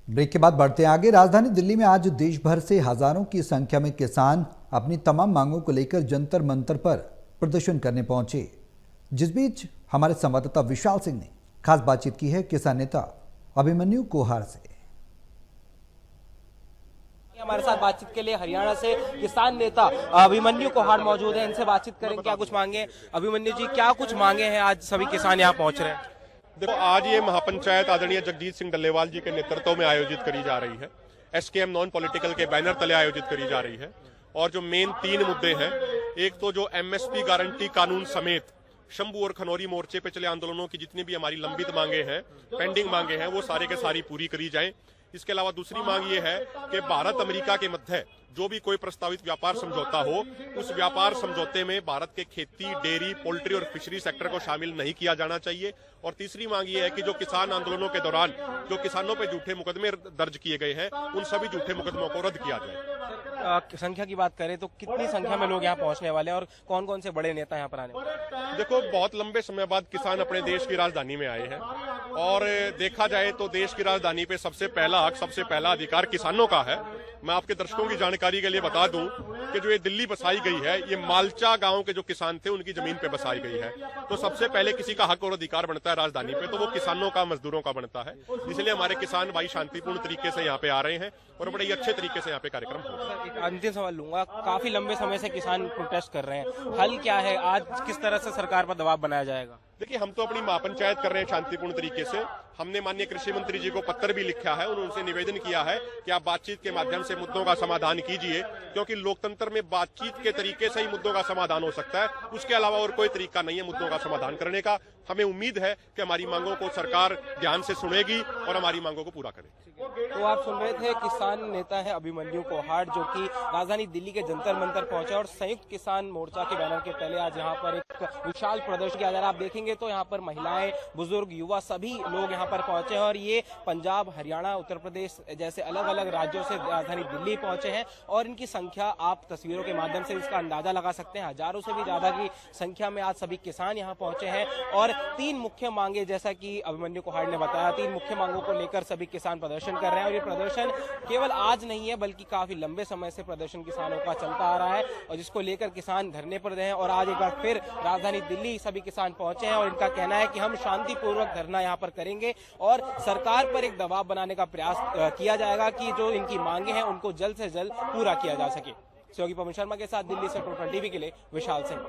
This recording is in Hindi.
ब्रेक के बाद बढ़ते हैं आगे। राजधानी दिल्ली में आज देश भर से हजारों की संख्या में किसान अपनी तमाम मांगों को लेकर जंतर मंतर पर प्रदर्शन करने पहुंचे, जिस बीच हमारे संवाददाता विशाल सिंह ने खास बातचीत की है किसान नेता अभिमन्यु कोहाड़ से। हमारे साथ बातचीत के लिए हरियाणा से किसान नेता अभिमन्यु कोहाड़ मौजूद हैं। इनसे बातचीत करेंगे, क्या कुछ मांगे। अभिमन्यु जी, क्या कुछ मांगे हैं आज सभी किसान यहाँ पहुंच रहे हैं? देखो, आज ये महापंचायत आदरणीय जगजीत सिंह डल्लेवाल जी के नेतृत्व में आयोजित करी जा रही है। एसकेएम नॉन पॉलिटिकल के बैनर तले आयोजित करी जा रही है। और जो मेन 3 मुद्दे हैं, एक तो जो एमएसपी गारंटी कानून समेत शंभू और खनौरी मोर्चे पे चले आंदोलनों की जितनी भी हमारी लंबित मांगे हैं, पेंडिंग मांगे हैं, वो सारे के सारी पूरी करी जाए। इसके अलावा दूसरी मांग ये है कि भारत अमेरिका के मध्य जो भी कोई प्रस्तावित व्यापार समझौता हो, उस व्यापार समझौते में भारत के खेती, डेयरी, पोल्ट्री और फिशरी सेक्टर को शामिल नहीं किया जाना चाहिए। और तीसरी मांग ये है कि जो किसान आंदोलनों के दौरान जो किसानों पे झूठे मुकदमे दर्ज किए गए हैं, उन सभी झूठे मुकदमों को रद्द किया जाए। संख्या की बात करें तो कितनी संख्या में लोग यहाँ पहुंचने वाले हैं और कौन कौन से बड़े नेता यहाँ पर आने वाले? देखो, बहुत लंबे समय बाद किसान अपने देश की राजधानी में आए हैं और देखा जाए तो देश की राजधानी पे सबसे पहला हक, सबसे पहला अधिकार किसानों का है। मैं आपके दर्शकों की जानकारी के लिए बता दूं कि जो ये दिल्ली बसाई गई है, ये मालचा गांव के जो किसान थे उनकी जमीन पे बसाई गई है। तो सबसे पहले किसी का हक और अधिकार बनता है राजधानी पे, तो वो किसानों का, मजदूरों का बनता है। इसलिए हमारे किसान भाई शांतिपूर्ण तरीके से यहाँ पे आ रहे हैं और बड़े ही अच्छे तरीके से यहाँ पे कार्यक्रम हो रहा है। एक अंतिम सवाल लूंगा, काफी लंबे समय से किसान प्रोटेस्ट कर रहे हैं, हल क्या है? आज किस तरह से सरकार पर दबाव बनाया जाएगा? देखिए, हम तो अपनी महापंचायत कर रहे हैं शांतिपूर्ण तरीके से। हमने माननीय कृषि मंत्री जी को पत्र भी लिखा है, उनसे निवेदन किया है कि आप बातचीत के माध्यम से मुद्दों का समाधान कीजिए, क्योंकि लोकतंत्र में बातचीत के तरीके से ही मुद्दों का समाधान हो सकता है। उसके अलावा और कोई तरीका नहीं है मुद्दों का समाधान करने का। हमें उम्मीद है कि हमारी मांगों को सरकार ध्यान से सुनेगी और हमारी मांगों को पूरा करेगी। तो आप सुन रहे थे, किसान नेता है अभिमन्यु कोहाड़, जो कि राजधानी दिल्ली के जंतर मंतर पहुंचे और संयुक्त किसान मोर्चा के बैनर के तले आज यहाँ पर एक विशाल प्रदर्शन किया जा रहा है। आप देखेंगे तो यहाँ पर महिलाएं, बुजुर्ग, युवा सभी लोग यहाँ पर पहुंचे हैं और ये पंजाब, हरियाणा, उत्तर प्रदेश जैसे अलग अलग राज्यों से राजधानी दिल्ली पहुंचे हैं और इनकी संख्या आप तस्वीरों के माध्यम से इसका अंदाजा लगा सकते हैं। हजारों से भी ज्यादा की संख्या में आज सभी किसान यहाँ पहुंचे हैं और 3 मुख्य मांगे, जैसा कि अभिमन्यु कोहाड़ ने बताया, 3 मुख्य मांगों को लेकर सभी किसान प्रदर्शन कर रहे हैं। और ये प्रदर्शन केवल आज नहीं है, बल्कि काफी लंबे समय से प्रदर्शन किसानों का चलता आ रहा है और जिसको लेकर किसान धरने पर रहे हैं। और आज एक बार फिर राजधानी दिल्ली सभी किसान पहुंचे हैं और इनका कहना है कि हम शांतिपूर्वक धरना यहाँ पर करेंगे और सरकार पर एक दबाव बनाने का प्रयास किया जाएगा कि जो इनकी मांगे हैं उनको जल्द से जल्द पूरा किया जा सके। सहयोगी पवन शर्मा के साथ दिल्ली से टोटल टीवी के लिए विशाल सिंह।